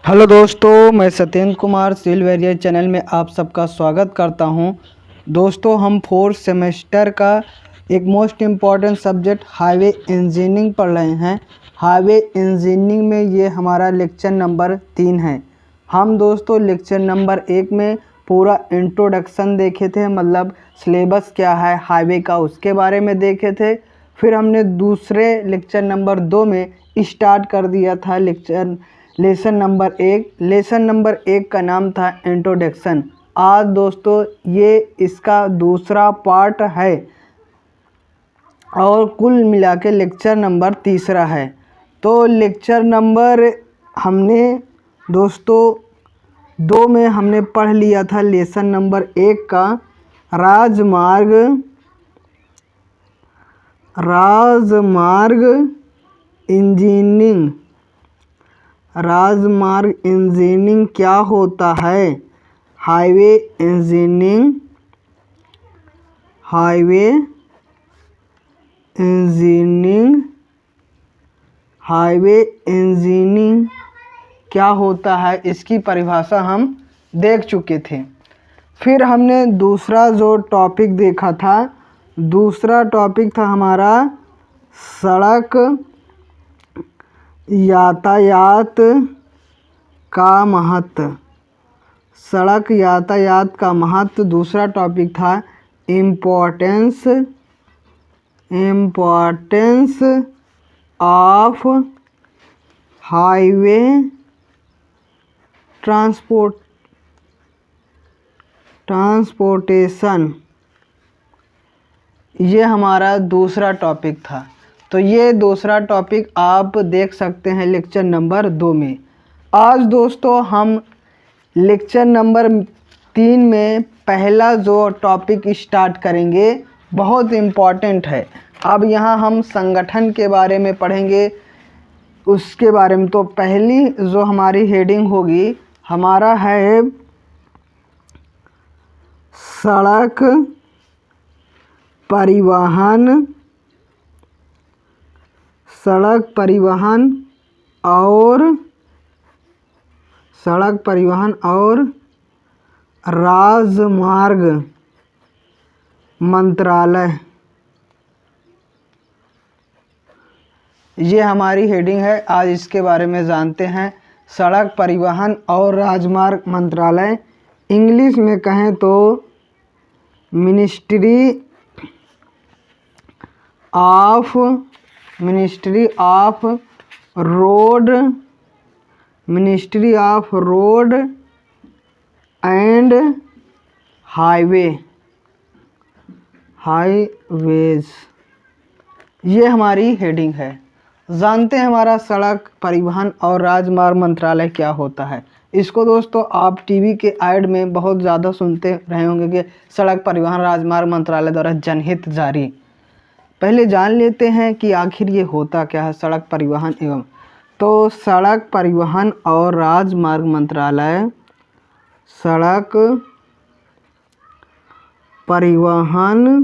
Hello दोस्तों, मैं Satyendra Kumar सिलवेरिया channel में आप सबका स्वागत करता हूं। दोस्तों, हम फोर्थ सेमेस्टर का एक most important subject highway engineering पढ़ रहे हैं। हाईवे इंजीनियरिंग में ये हमारा लेक्चर नंबर 3 है। हम दोस्तों लेक्चर नंबर 1 में पूरा इंट्रोडक्शन देखे थे, मतलब सिलेबस क्या है हाईवे का उसके बारे में देखे थे। फिर हमने दूसरे लेक्चर नंबर 2 में स्टार्ट कर दिया था लेसन नंबर 1। लेसन नंबर 1 का नाम था इंट्रोडक्शन। आज दोस्तों ये इसका दूसरा पार्ट है और कुल मिला के लेक्चर नंबर तीसरा है। तो लेक्चर नंबर हमने दोस्तों 2 में हमने पढ़ लिया था लेसन नंबर 1 का राजमार्ग इंजीनियरिंग। राजमार्ग इंजीनियरिंग क्या होता है? हाईवे इंजीनियरिंग क्या होता है, इसकी परिभाषा हम देख चुके थे। फिर हमने दूसरा जो टॉपिक देखा था, दूसरा टॉपिक था हमारा सड़क यातायात का महत्व। सड़क यातायात का महत्व दूसरा टॉपिक था। इम्पोर्टेंस ऑफ हाईवे ट्रांसपोर्टेशन, ये हमारा दूसरा टॉपिक था। तो ये दूसरा टॉपिक आप देख सकते हैं लेक्चर नंबर 2 में। आज दोस्तों हम लेक्चर नंबर 3 में पहला जो टॉपिक स्टार्ट करेंगे, बहुत इम्पॉर्टेंट है। अब यहाँ हम संगठन के बारे में पढ़ेंगे, उसके बारे में। तो पहली जो हमारी हेडिंग होगी हमारा है सड़क परिवहन और राजमार्ग मंत्रालय, ये हमारी हेडिंग है। आज इसके बारे में जानते हैं। सड़क परिवहन और राजमार्ग मंत्रालय, इंग्लिश में कहें तो ministry of road and highways, ये हमारी हेडिंग है। जानते हैं हमारा सड़क परिवहन और राजमार्ग मंत्रालय क्या होता है। इसको दोस्तों आप टीवी के ऐड में बहुत ज़्यादा सुनते रहे होंगे कि सड़क परिवहन राजमार्ग मंत्रालय द्वारा जनहित जारी। पहले जान लेते हैं कि आखिर ये होता क्या है सड़क परिवहन एवं। तो सड़क परिवहन और राजमार्ग मंत्रालय सड़क परिवहन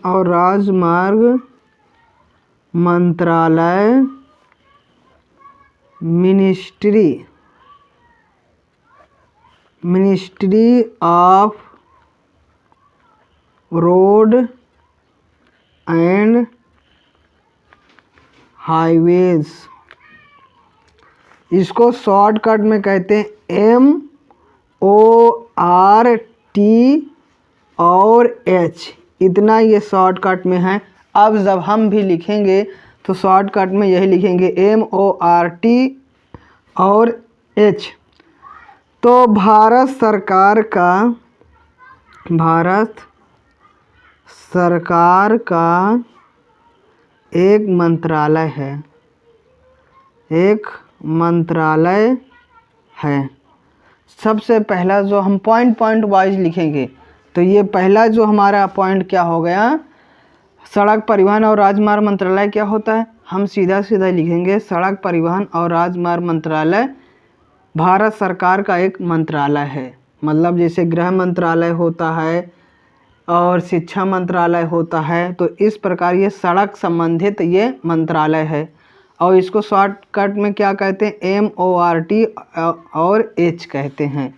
और राजमार्ग मंत्रालय ministry of road and highways, इसको शॉर्टकट में कहते हैं MORT और H। इतना ये शॉर्टकट में है। अब जब हम भी लिखेंगे तो शॉर्टकट में यही लिखेंगे MORT और H। तो भारत सरकार का एक मंत्रालय है। सबसे पहला जो हम पॉइंट वाइज लिखेंगे, तो ये पहला जो हमारा पॉइंट क्या हो गया, सड़क परिवहन और राजमार्ग मंत्रालय क्या होता है। हम सीधा लिखेंगे सड़क परिवहन और राजमार्ग मंत्रालय भारत सरकार का एक मंत्रालय है। मतलब जैसे गृह मंत्रालय होता है और शिक्षा मंत्रालय होता है। तो इस प्रकार ये सड़क संबंधित ये मंत्रालय है और इसको शॉर्टकट में क्या कहते हैं, MORT और H कहते हैं।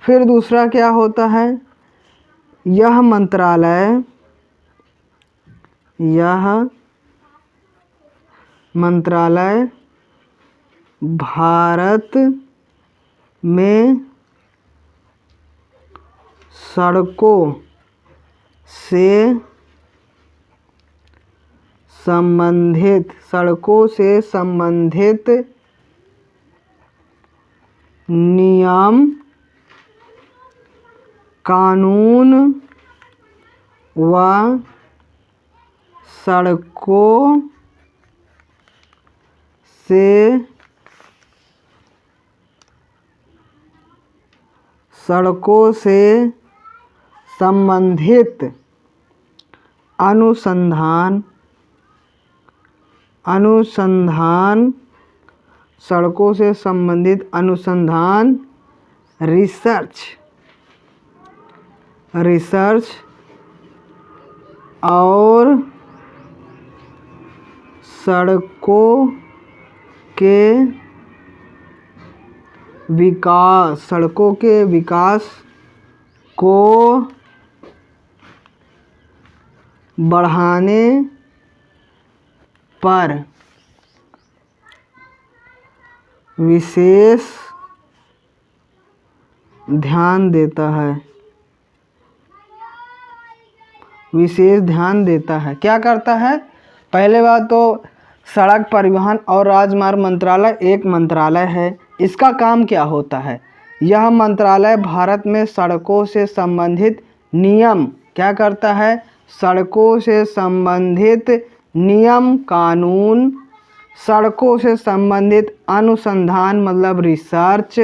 फिर दूसरा क्या होता है, यह मंत्रालय भारत में सड़कों से संबंधित नियम कानून व सड़कों से संबंधित अनुसंधान सड़कों से संबंधित अनुसंधान रिसर्च और सड़कों के विकास को बढ़ाने पर विशेष ध्यान देता है। क्या करता है, पहले बात तो सड़क परिवहन और राजमार्ग मंत्रालय एक मंत्रालय है। इसका काम क्या होता है, यह मंत्रालय भारत में सड़कों से संबंधित नियम क्या करता है, सड़कों से संबंधित नियम कानून, सड़कों से संबंधित अनुसंधान मतलब रिसर्च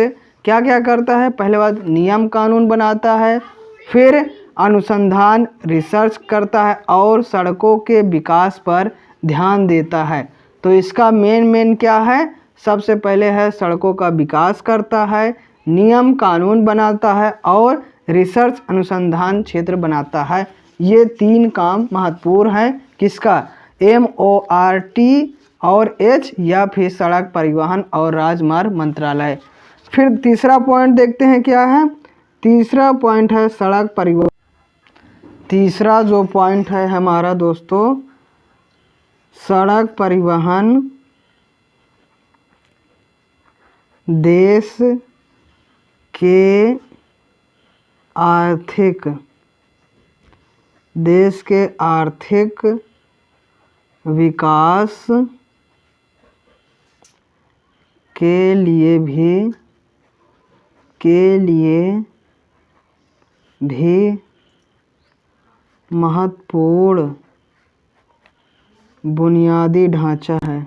क्या क्या करता है, पहले बात नियम कानून बनाता है, फिर अनुसंधान रिसर्च करता है और सड़कों के विकास पर ध्यान देता है। तो इसका मेन क्या है, सबसे पहले है सड़कों का विकास करता है, नियम कानून बनाता है और रिसर्च अनुसंधान क्षेत्र बनाता है। ये तीन काम महत्वपूर्ण हैं किसका, MORT और H या फिर सड़क परिवहन और राजमार्ग मंत्रालय। फिर तीसरा पॉइंट देखते हैं क्या है, तीसरा पॉइंट है सड़क परिवहन। तीसरा जो पॉइंट है हमारा दोस्तों, सड़क परिवहन देश के आर्थिक विकास के लिए भी महत्वपूर्ण बुनियादी ढांचा है।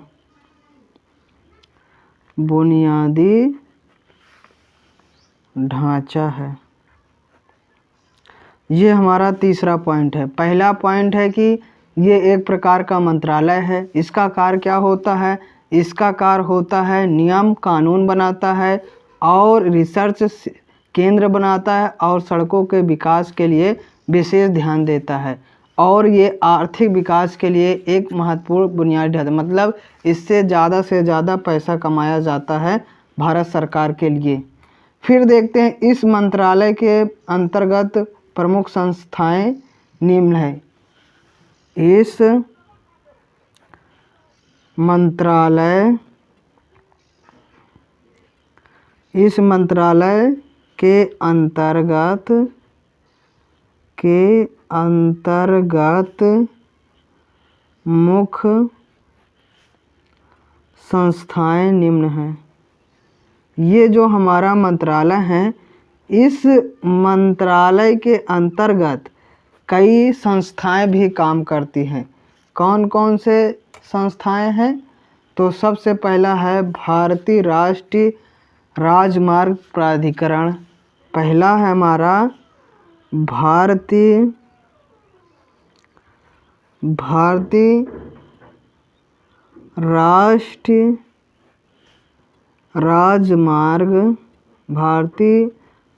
ये हमारा तीसरा पॉइंट है। पहला पॉइंट है कि ये एक प्रकार का मंत्रालय है। इसका कार्य क्या होता है, इसका कार्य होता है नियम कानून बनाता है और रिसर्च केंद्र बनाता है और सड़कों के विकास के लिए विशेष ध्यान देता है और ये आर्थिक विकास के लिए एक महत्वपूर्ण बुनियादी ढांचा, मतलब इससे ज़्यादा से ज़्यादा पैसा कमाया जाता है भारत सरकार के लिए। फिर देखते हैं इस मंत्रालय के अंतर्गत प्रमुख संस्थाएं निम्न है। इस मंत्रालय के अंतर्गत मुख्य संस्थाएं निम्न हैं। ये जो हमारा मंत्रालय है, इस मंत्रालय के अंतर्गत कई संस्थाएं भी काम करती हैं। कौन कौन से संस्थाएं हैं, तो सबसे पहला है भारतीय राष्ट्रीय राजमार्ग प्राधिकरण। पहला है हमारा भारतीय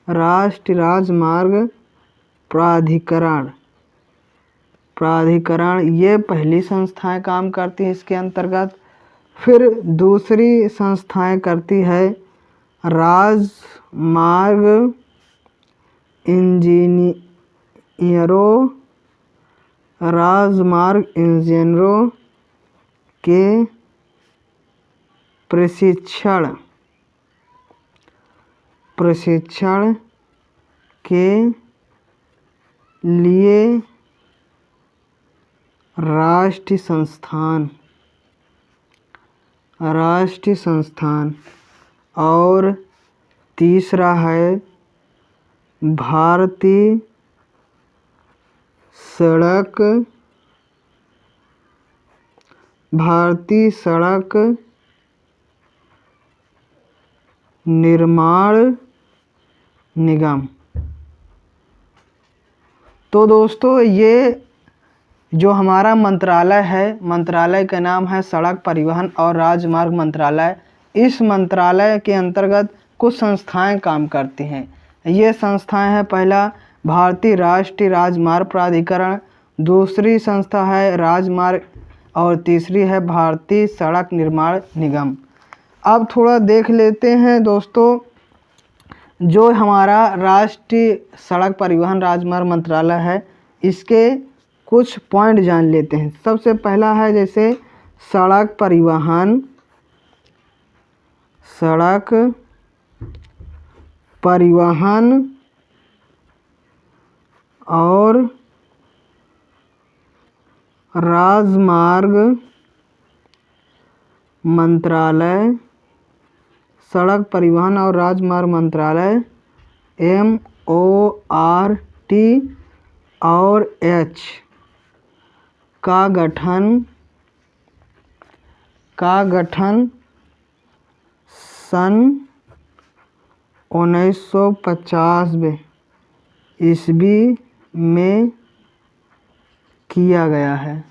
राष्ट्रीय राजमार्ग प्राधिकरण। प्राधिकरण, ये पहली संस्थाएं काम करती हैं इसके अंतर्गत। फिर दूसरी संस्थाएं करती है राजमार्ग इंजीनियरों के प्रशिक्षण के लिए राष्ट्रीय संस्थान। और तीसरा है भारतीय सड़क निर्माण निगम। तो दोस्तों ये जो हमारा मंत्रालय है, मंत्रालय का नाम है सड़क परिवहन और राजमार्ग मंत्रालय। इस मंत्रालय के अंतर्गत कुछ संस्थाएं काम करती हैं। ये संस्थाएं हैं, पहला भारतीय राष्ट्रीय राजमार्ग प्राधिकरण, दूसरी संस्था है राजमार्ग और तीसरी है भारतीय सड़क निर्माण निगम। अब थोड़ा देख लेते हैं दोस्तों, जो हमारा राष्ट्रीय सड़क परिवहन राजमार्ग मंत्रालय है इसके कुछ पॉइंट जान लेते हैं। सबसे पहला है जैसे सड़क परिवहन और राजमार्ग मंत्रालय, सड़क परिवहन और राजमार्ग मंत्रालय MORT और H का गठन सन 1950 ईस्वी में किया गया है।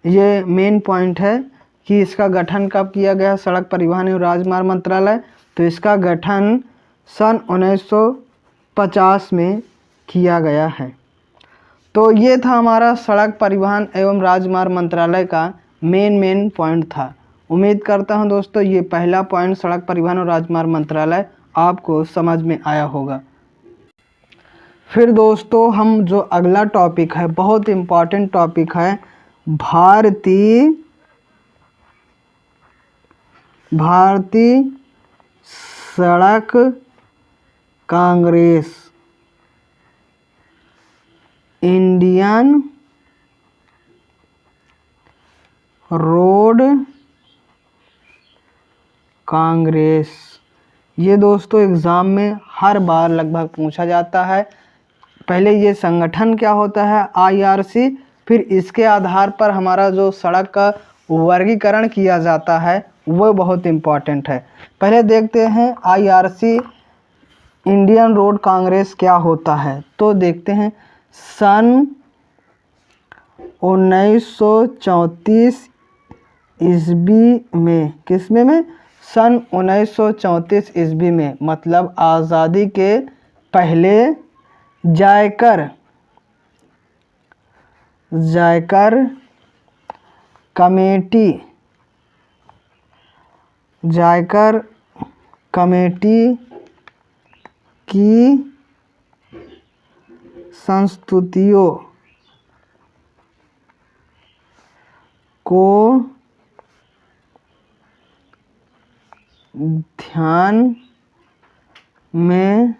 ये मेन पॉइंट है कि इसका गठन कब किया गया, सड़क परिवहन एवं राजमार्ग मंत्रालय। तो इसका गठन सन 1950 में किया गया है। तो ये था हमारा सड़क परिवहन एवं राजमार्ग मंत्रालय का मेन पॉइंट था। उम्मीद करता हूँ दोस्तों ये पहला पॉइंट सड़क परिवहन और राजमार्ग मंत्रालय आपको समझ में आया होगा। फिर दोस्तों हम जो अगला टॉपिक है, बहुत इम्पॉर्टेंट टॉपिक है, भारतीय सड़क कांग्रेस, इंडियन रोड कांग्रेस। ये दोस्तों एग्ज़ाम में हर बार लगभग पूछा जाता है। पहले ये संगठन क्या होता है IRC, फिर इसके आधार पर हमारा जो सड़क का वर्गीकरण किया जाता है वो बहुत इम्पॉर्टेंट है। पहले देखते हैं IRC इंडियन रोड कांग्रेस क्या होता है। तो देखते हैं सन 1934 ईस्वी में, किसमें में, सन 1934 ईस्वी में, मतलब आज़ादी के पहले जायकर कमेटी की संस्तुतियों को ध्यान में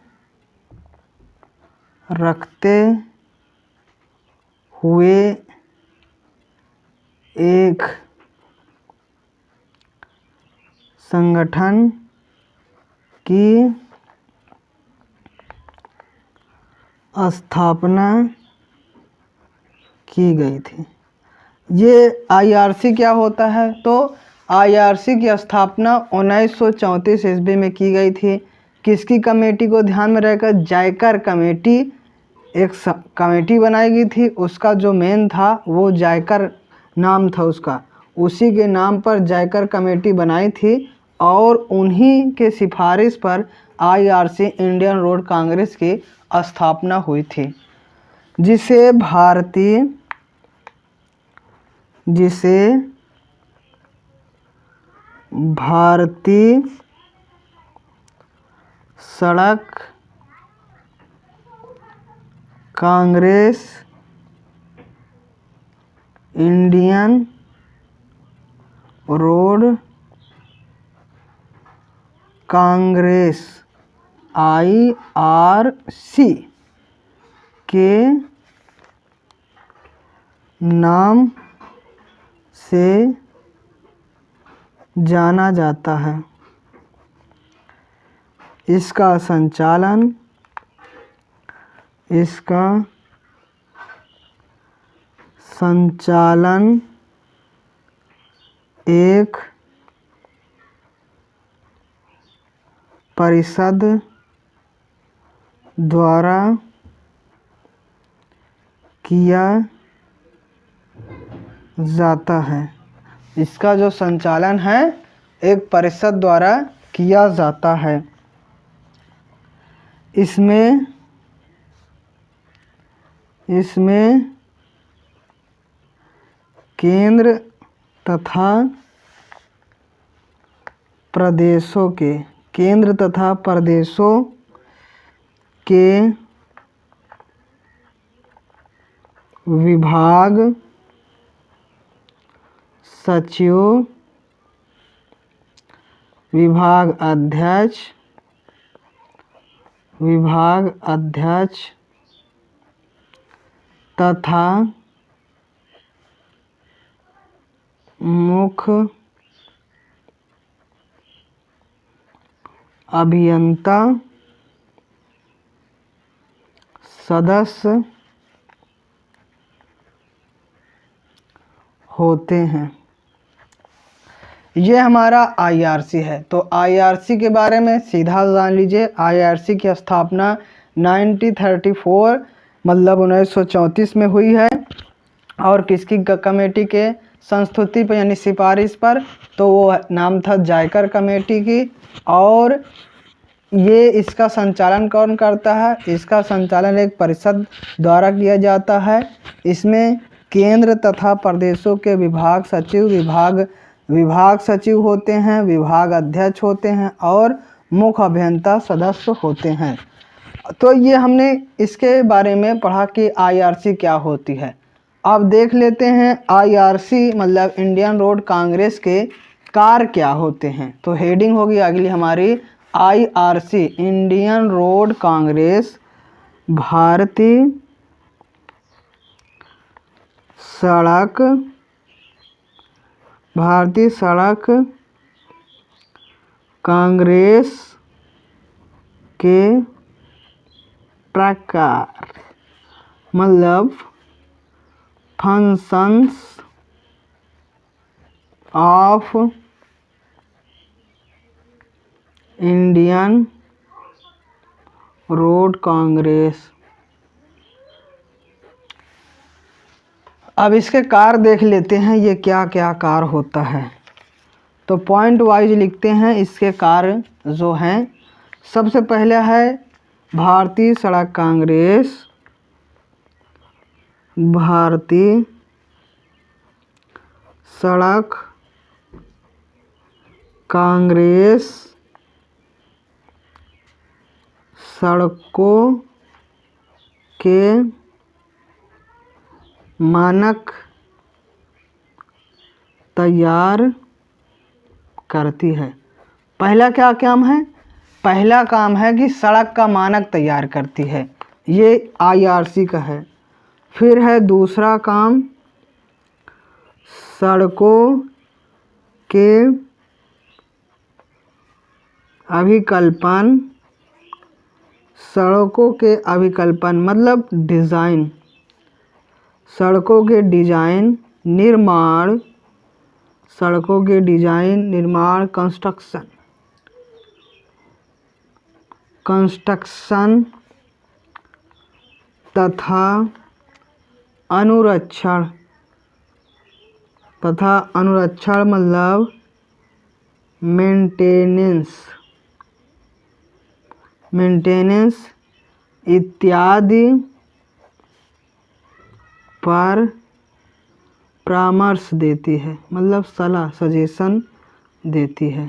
रखते हुए एक संगठन की स्थापना की गई थी। ये IRC क्या होता है, तो IRC की स्थापना 1934 ईस्वी में की गई थी। किसकी कमेटी को ध्यान में रखकर, जायकर कमेटी, एक कमेटी बनाई गई थी, उसका जो मेन था वो जायकर नाम था उसका, उसी के नाम पर जायकर कमेटी बनाई थी और उन्हीं के सिफारिश पर IRC इंडियन रोड कांग्रेस की स्थापना हुई थी, जिसे भारतीय जिसे भारतीय सड़क Congress, Indian road Congress IRC के नाम से जाना जाता है। इसका संचालन एक परिषद द्वारा किया जाता है। इसका जो संचालन है एक परिषद द्वारा किया जाता है। इसमें केंद्र तथा प्रदेशों के विभाग सचिव, विभाग अध्यक्ष तथा मुख्य अभियंता सदस्य होते हैं। ये हमारा IRC है। तो IRC के बारे में सीधा जान लीजिए। IRC की स्थापना 1934 मतलब 1934 में हुई है। और किसकी कमेटी के संस्तुति पर यानी सिफारिश पर, तो वो नाम था जायकर कमेटी की। और ये इसका संचालन कौन करता है? इसका संचालन एक परिषद द्वारा किया जाता है। इसमें केंद्र तथा प्रदेशों के विभाग सचिव होते हैं, विभाग अध्यक्ष होते हैं और मुख्य अभियंता सदस्य होते हैं। तो ये हमने इसके बारे में पढ़ा कि IRC क्या होती है। अब देख लेते हैं IRC मतलब इंडियन रोड कांग्रेस के कार्य क्या होते हैं। तो हेडिंग होगी अगली हमारी IRC इंडियन रोड कांग्रेस भारतीय सड़क कांग्रेस के प्रकार मतलब functions of Indian road Congress. अब इसके कार्य देख लेते हैं, ये क्या क्या कार्य होता है। तो पॉइंट वाइज लिखते हैं इसके कार्य जो हैं। सबसे पहले है भारतीय सड़क कांग्रेस सड़कों के मानक तैयार करती है। पहला क्या काम है? पहला काम है कि सड़क का मानक तैयार करती है, ये IRC का है। फिर है दूसरा काम सड़कों के अभिकल्पन मतलब डिज़ाइन, सड़कों के डिज़ाइन निर्माण कंस्ट्रक्शन तथा अनुरक्षण मतलब मेंटेनेंस इत्यादि पर परामर्श देती है, मतलब सलाह सजेशन देती है।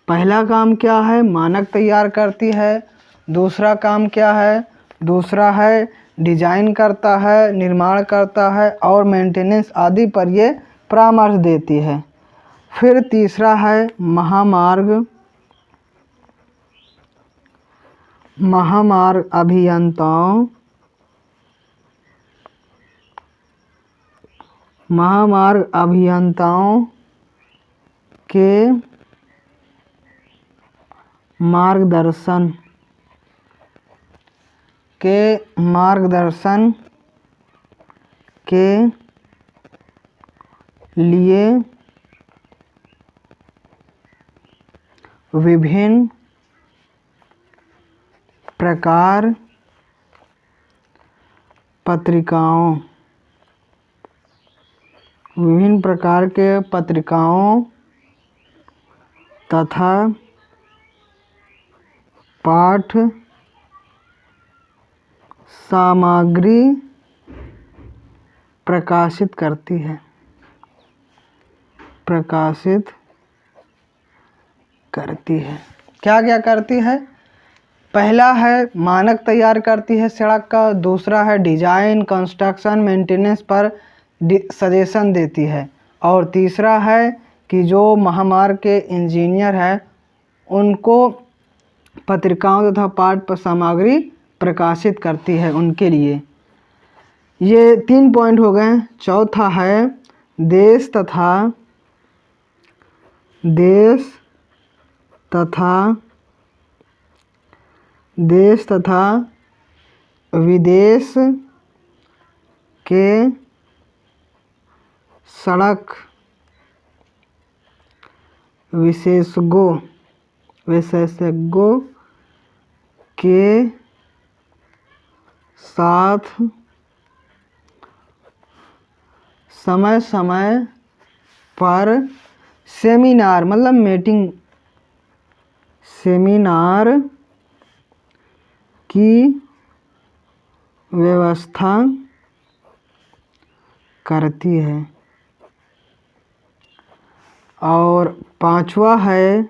पहला काम क्या है, मानक तैयार करती है। दूसरा काम क्या है, दूसरा है डिजाइन करता है, निर्माण करता है और मेंटेनेंस आदि पर ये परामर्श देती है। फिर तीसरा है महामार्ग अभियंताओं के मार्गदर्शन के लिए विभिन्न प्रकार के पत्रिकाओं तथा पाठ सामग्री प्रकाशित करती है। क्या क्या करती है? पहला है मानक तैयार करती है सड़क का। दूसरा है डिजाइन, कंस्ट्रक्शन, मेंटेनेंस पर सजेशन देती है। और तीसरा है कि जो महामार्ग के इंजीनियर हैं उनको पत्रिकाओं तथा पाठ सामग्री प्रकाशित करती है उनके लिए। ये 3 पॉइंट हो गए। चौथा है देश तथा विदेश के सड़क विशेषज्ञों के साथ समय समय पर सेमिनार, मतलब मीटिंग, सेमिनार की व्यवस्था करती है। और पांचवा है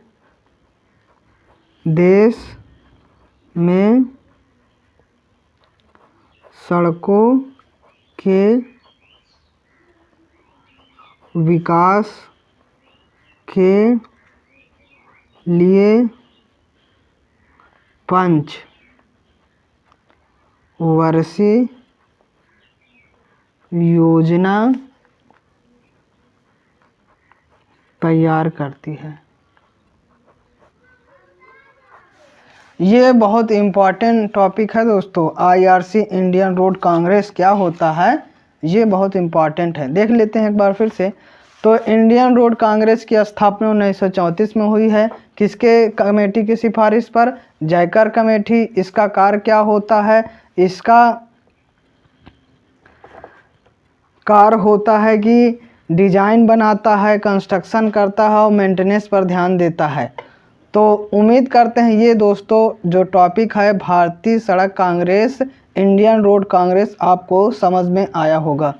देश में सड़कों के विकास के लिए पंचवर्षीय योजना तैयार करती है। ये बहुत इम्पॉर्टेंट टॉपिक है दोस्तों। IRC इंडियन रोड कांग्रेस क्या होता है, ये बहुत इम्पॉर्टेंट है। देख लेते हैं एक बार फिर से। तो इंडियन रोड कांग्रेस की स्थापना 1934 में हुई है। किसके कमेटी की सिफारिश पर? जयकर कमेटी। इसका कार्य क्या होता है? इसका कार्य होता है कि डिजाइन बनाता है, कंस्ट्रक्शन करता है और मेंटेनेंस पर ध्यान देता है। तो उम्मीद करते हैं ये दोस्तों जो टॉपिक है भारतीय सड़क कांग्रेस, इंडियन रोड कांग्रेस, आपको समझ में आया होगा।